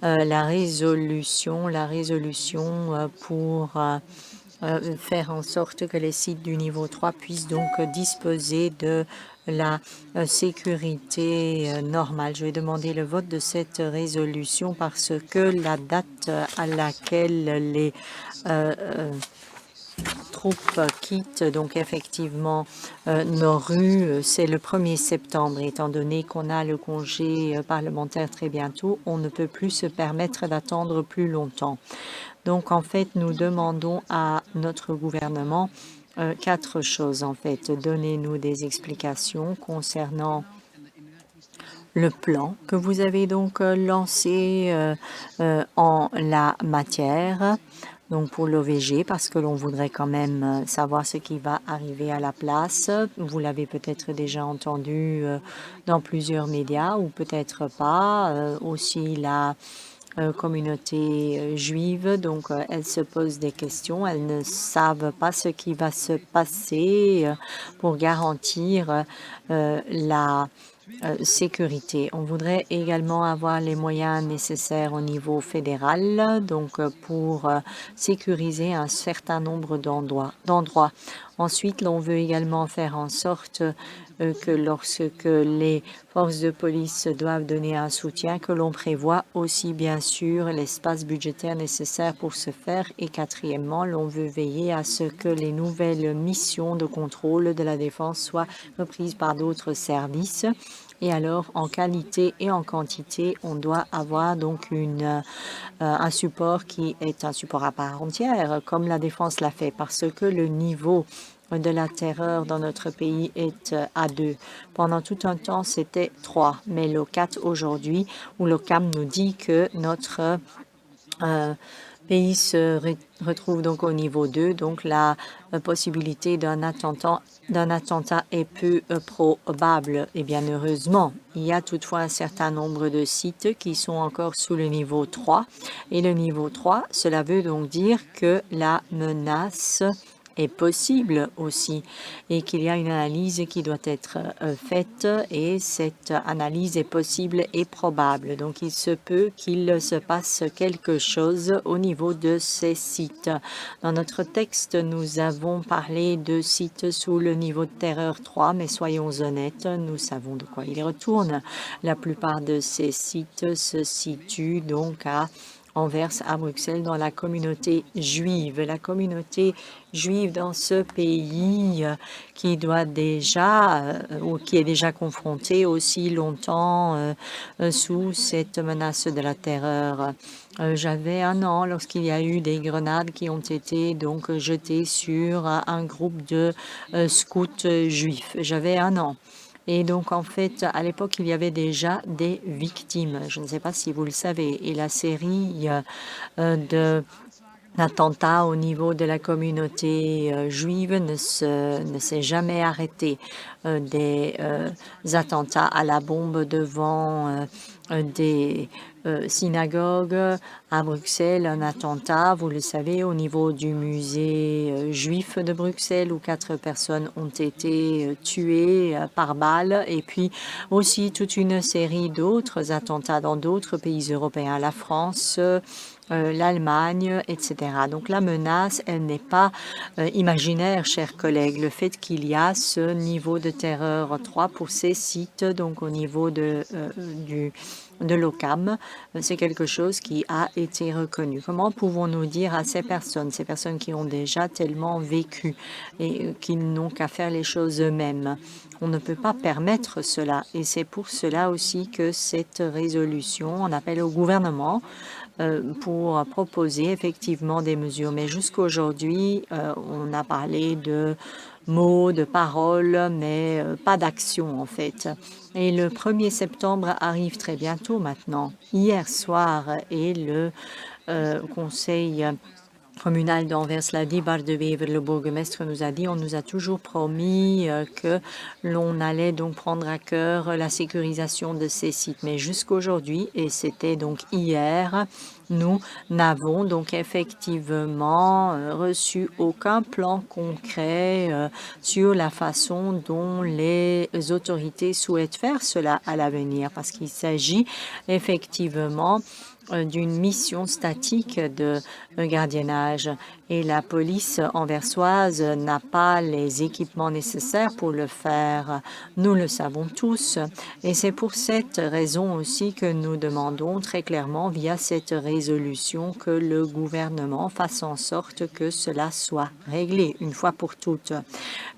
La résolution pour faire en sorte que les sites du niveau 3 puissent donc disposer de la sécurité normale. Je vais demander le vote de cette résolution parce que la date à laquelle les troupes quittent donc effectivement nos rues, c'est le 1er septembre. Étant donné qu'on a le congé parlementaire très bientôt, on ne peut plus se permettre d'attendre plus longtemps. Donc en fait, nous demandons à notre gouvernement 4 choses en fait. Donnez-nous des explications concernant le plan que vous avez donc lancé en la matière, donc pour l'OVG, parce que l'on voudrait quand même savoir ce qui va arriver à la place. Vous l'avez peut-être déjà entendu dans plusieurs médias ou peut-être pas. Aussi la communauté juive, donc elles se posent des questions, elles ne savent pas ce qui va se passer pour garantir la sécurité. On voudrait également avoir les moyens nécessaires au niveau fédéral, donc pour sécuriser un certain nombre d'endroits. Ensuite, l'on veut également faire en sorte que lorsque les forces de police doivent donner un soutien, que l'on prévoit aussi bien sûr l'espace budgétaire nécessaire pour ce faire. Et quatrièmement, l'on veut veiller à ce que les nouvelles missions de contrôle de la défense soient reprises par d'autres services. Et alors, en qualité et en quantité, on doit avoir donc un support qui est un support à part entière, comme la défense l'a fait, parce que le niveau de la terreur dans notre pays est à 2. Pendant tout un temps, c'était 3, mais le 4 aujourd'hui, où l'OCAM nous dit que notre pays se retrouve donc au niveau 2, donc la possibilité d'un attentat est peu probable. Et bien heureusement, il y a toutefois un certain nombre de sites qui sont encore sous le niveau 3. Et le niveau 3, cela veut donc dire que la menace est possible aussi et qu'il y a une analyse qui doit être faite et cette analyse est possible et probable. Donc, il se peut qu'il se passe quelque chose au niveau de ces sites. Dans notre texte, nous avons parlé de sites sous le niveau de terreur 3, mais soyons honnêtes, nous savons de quoi il retourne. La plupart de ces sites se situent donc à Anvers, à Bruxelles, dans la communauté juive. La communauté juive dans ce pays qui doit déjà ou qui est déjà confrontée aussi longtemps sous cette menace de la terreur. J'avais 1 an lorsqu'il y a eu des grenades qui ont été donc jetées sur un groupe de scouts juifs. J'avais 1 an. Et donc, en fait, à l'époque, il y avait déjà des victimes. Je ne sais pas si vous le savez. Et la série d'attentats au niveau de la communauté juive ne s'est jamais arrêtée. Des attentats à la bombe devant des synagogues à Bruxelles, un attentat, vous le savez, au niveau du musée juif de Bruxelles où 4 personnes ont été tuées par balle et puis aussi toute une série d'autres attentats dans d'autres pays européens, la France, l'Allemagne, etc. Donc la menace, elle n'est pas imaginaire, chers collègues. Le fait qu'il y a ce niveau de terreur 3 pour ces sites, donc au niveau de l'OCAM, c'est quelque chose qui a été reconnu. Comment pouvons-nous dire à ces personnes qui ont déjà tellement vécu et qui n'ont qu'à faire les choses eux-mêmes? On ne peut pas permettre cela et c'est pour cela aussi que cette résolution, on appelle au gouvernement pour proposer effectivement des mesures. Mais jusqu'à aujourd'hui, on a parlé de mots, de paroles, mais pas d'action en fait. Et le 1er septembre arrive très bientôt maintenant. Hier soir, et le Conseil communal d'Anvers l'a dit, Bart de Wever, le bourgmestre, nous a dit, on nous a toujours promis que l'on allait donc prendre à cœur la sécurisation de ces sites. Mais jusqu'aujourd'hui, et c'était donc hier, nous n'avons donc effectivement reçu aucun plan concret sur la façon dont les autorités souhaitent faire cela à l'avenir, parce qu'il s'agit effectivement d'une mission statique de gardiennage et la police anversoise n'a pas les équipements nécessaires pour le faire. Nous le savons tous et c'est pour cette raison aussi que nous demandons très clairement via cette résolution que le gouvernement fasse en sorte que cela soit réglé une fois pour toutes.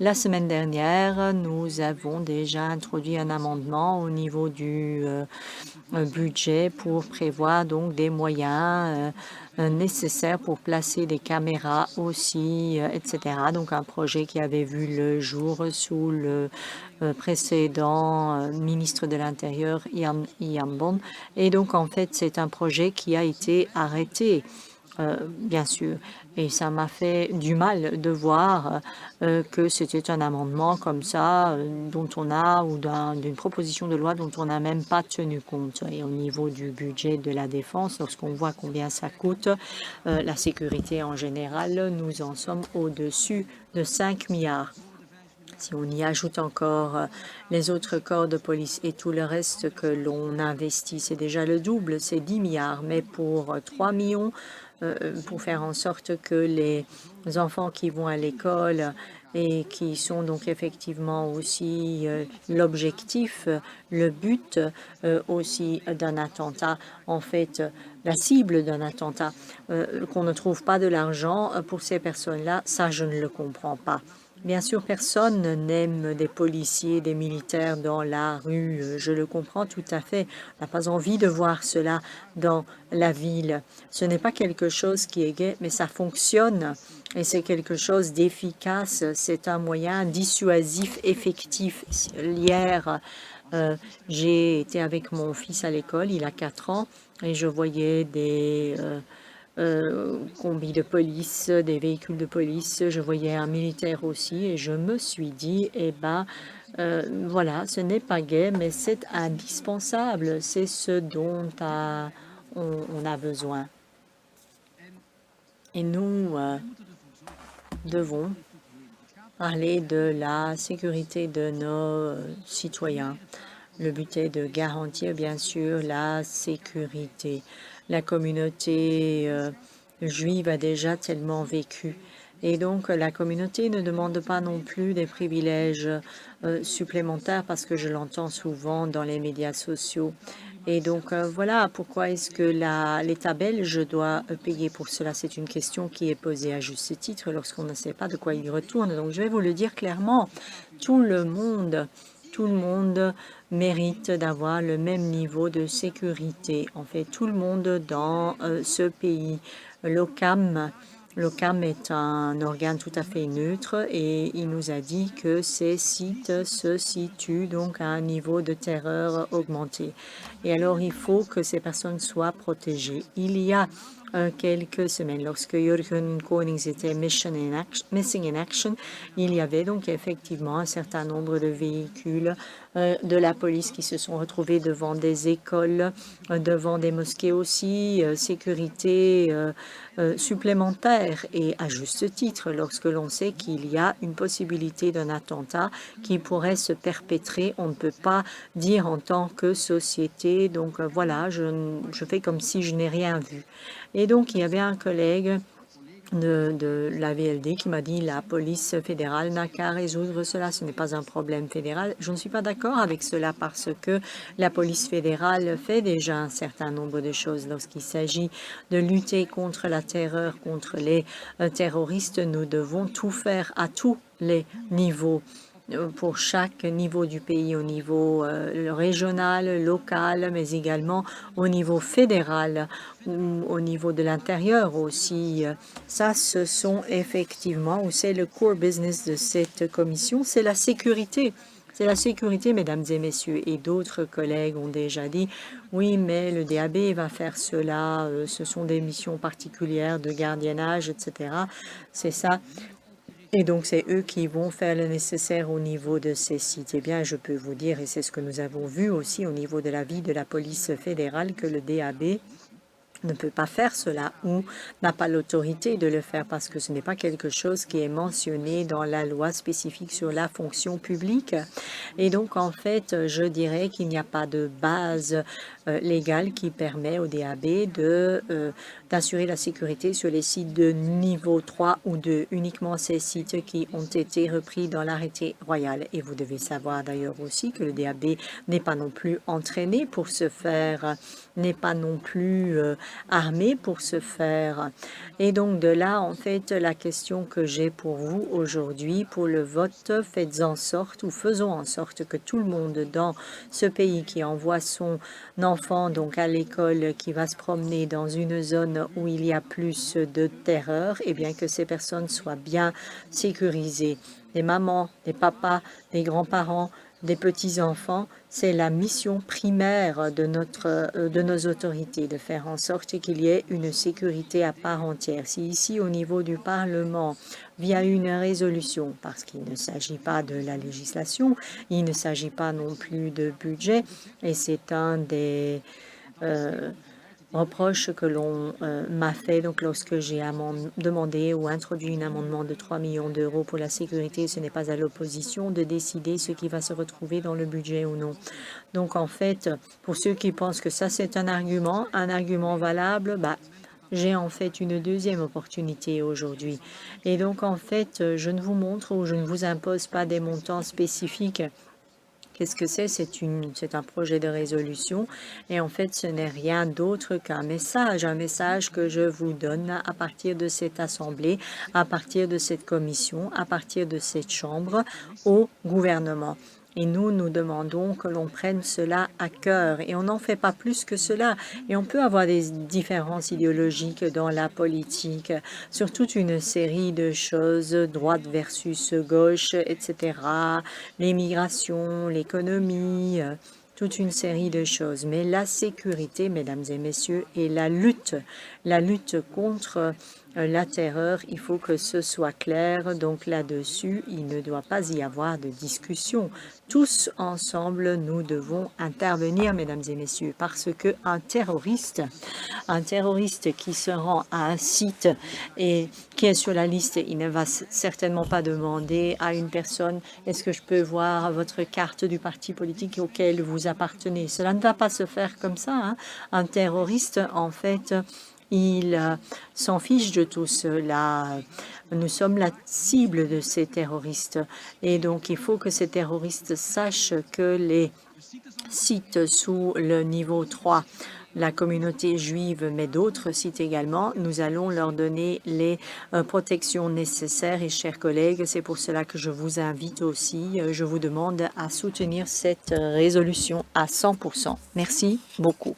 La semaine dernière, nous avons déjà introduit un amendement au niveau du budget pour prévoir donc des moyens nécessaires pour placer des caméras aussi, etc. Donc un projet qui avait vu le jour sous le précédent ministre de l'Intérieur, Ian Bond. Et donc en fait, c'est un projet qui a été arrêté. Bien sûr. Et ça m'a fait du mal de voir que c'était un amendement comme ça dont on a, ou d'une proposition de loi dont on n'a même pas tenu compte. Et au niveau du budget de la défense, lorsqu'on voit combien ça coûte, la sécurité en général, nous en sommes au-dessus de 5 milliards. Si on y ajoute encore les autres corps de police et tout le reste que l'on investit, c'est déjà le double, c'est 10 milliards. Mais pour 3 millions, pour faire en sorte que les enfants qui vont à l'école et qui sont donc effectivement aussi l'objectif, le but aussi d'un attentat, en fait, la cible d'un attentat, qu'on ne trouve pas de l'argent pour ces personnes-là, ça je ne le comprends pas. Bien sûr, personne n'aime des policiers, des militaires dans la rue. Je le comprends tout à fait. On n'a pas envie de voir cela dans la ville. Ce n'est pas quelque chose qui est gai, mais ça fonctionne et c'est quelque chose d'efficace. C'est un moyen dissuasif effectif. Hier, j'ai été avec mon fils à l'école, il a 4 ans, et je voyais des combis de police, des véhicules de police. Je voyais un militaire aussi et je me suis dit, eh ben, voilà, ce n'est pas gai, mais c'est indispensable. C'est ce dont on a besoin. Et nous devons parler de la sécurité de nos citoyens. Le but est de garantir, bien sûr, la sécurité. La communauté juive a déjà tellement vécu. Et donc, la communauté ne demande pas non plus des privilèges supplémentaires parce que je l'entends souvent dans les médias sociaux. Et donc, voilà pourquoi est-ce que l'État belge doit payer pour cela. C'est une question qui est posée à juste titre lorsqu'on ne sait pas de quoi il retourne. Donc, je vais vous le dire clairement, tout le monde mérite d'avoir le même niveau de sécurité. En fait, tout le monde dans ce pays. L'OCAM est un organe tout à fait neutre et il nous a dit que ces sites se situent donc à un niveau de terreur augmenté. Et alors, il faut que ces personnes soient protégées. Il y a quelques semaines, lorsque Jürgen Konings était Missing in Action, il y avait donc effectivement un certain nombre de véhicules de la police qui se sont retrouvés devant des écoles, devant des mosquées aussi, sécurité supplémentaire et à juste titre lorsque l'on sait qu'il y a une possibilité d'un attentat qui pourrait se perpétrer. On ne peut pas dire en tant que société, donc voilà, je fais comme si je n'ai rien vu. Et donc, il y avait un collègue de la VLD qui m'a dit la police fédérale n'a qu'à résoudre cela, ce n'est pas un problème fédéral. Je ne suis pas d'accord avec cela parce que la police fédérale fait déjà un certain nombre de choses. Lorsqu'il s'agit de lutter contre la terreur, contre les terroristes, nous devons tout faire à tous les niveaux. Pour chaque niveau du pays, au niveau régional, local, mais également au niveau fédéral ou au niveau de l'intérieur aussi. Ça, ce sont effectivement, ou c'est le core business de cette commission, c'est la sécurité. C'est la sécurité, mesdames et messieurs. Et d'autres collègues ont déjà dit, oui, mais le DAB va faire cela, ce sont des missions particulières de gardiennage, etc. C'est ça. Et donc, c'est eux qui vont faire le nécessaire au niveau de ces sites. Eh bien, je peux vous dire, et c'est ce que nous avons vu aussi au niveau de l'avis de la police fédérale, que le DAB ne peut pas faire cela ou n'a pas l'autorité de le faire parce que ce n'est pas quelque chose qui est mentionné dans la loi spécifique sur la fonction publique. Et donc, en fait, je dirais qu'il n'y a pas de base légale qui permet au DAB d'assurer la sécurité sur les sites de niveau 3 ou 2, uniquement ces sites qui ont été repris dans l'arrêté royal. Et vous devez savoir d'ailleurs aussi que le DAB n'est pas non plus entraîné pour se faire, n'est pas non plus armé pour ce faire. Et donc de là, en fait, la question que j'ai pour vous aujourd'hui, pour le vote, faites en sorte ou faisons en sorte que tout le monde dans ce pays qui envoie son enfant donc à l'école, qui va se promener dans une zone où il y a plus de terreur, et bien que ces personnes soient bien sécurisées. Les mamans, les papas, les grands-parents, des petits-enfants, c'est la mission primaire de nos autorités, de faire en sorte qu'il y ait une sécurité à part entière. Si ici, au niveau du Parlement, via une résolution, parce qu'il ne s'agit pas de la législation, il ne s'agit pas non plus de budget, et c'est un des reproche que l'on m'a fait donc lorsque j'ai demandé ou introduit un amendement de 3 millions d'euros pour la sécurité. Ce n'est pas à l'opposition de décider ce qui va se retrouver dans le budget ou non. Donc en fait, pour ceux qui pensent que ça c'est un argument valable, j'ai en fait une deuxième opportunité aujourd'hui. Et donc en fait, je ne vous montre ou je ne vous impose pas des montants spécifiques. Qu'est-ce que c'est? C'est un projet de résolution et en fait, ce n'est rien d'autre qu'un message que je vous donne à partir de cette assemblée, à partir de cette commission, à partir de cette chambre au gouvernement. Et nous demandons que l'on prenne cela à cœur. Et on n'en fait pas plus que cela. Et on peut avoir des différences idéologiques dans la politique sur toute une série de choses, droite versus gauche, etc. L'immigration, l'économie, toute une série de choses. Mais la sécurité, mesdames et messieurs, et la lutte contre la terreur, il faut que ce soit clair. Donc là-dessus, il ne doit pas y avoir de discussion. Tous ensemble, nous devons intervenir, mesdames et messieurs, parce qu'un terroriste qui se rend à un site et qui est sur la liste, il ne va certainement pas demander à une personne « Est-ce que je peux voir votre carte du parti politique auquel vous appartenez ?» Cela ne va pas se faire comme ça, hein. Un terroriste, en fait, il s'en fiche de tout cela. Nous sommes la cible de ces terroristes. Et donc, il faut que ces terroristes sachent que les sites sous le niveau 3, la communauté juive, mais d'autres sites également, nous allons leur donner les protections nécessaires. Et chers collègues, c'est pour cela que je vous invite aussi, je vous demande à soutenir cette résolution à 100%. Merci beaucoup.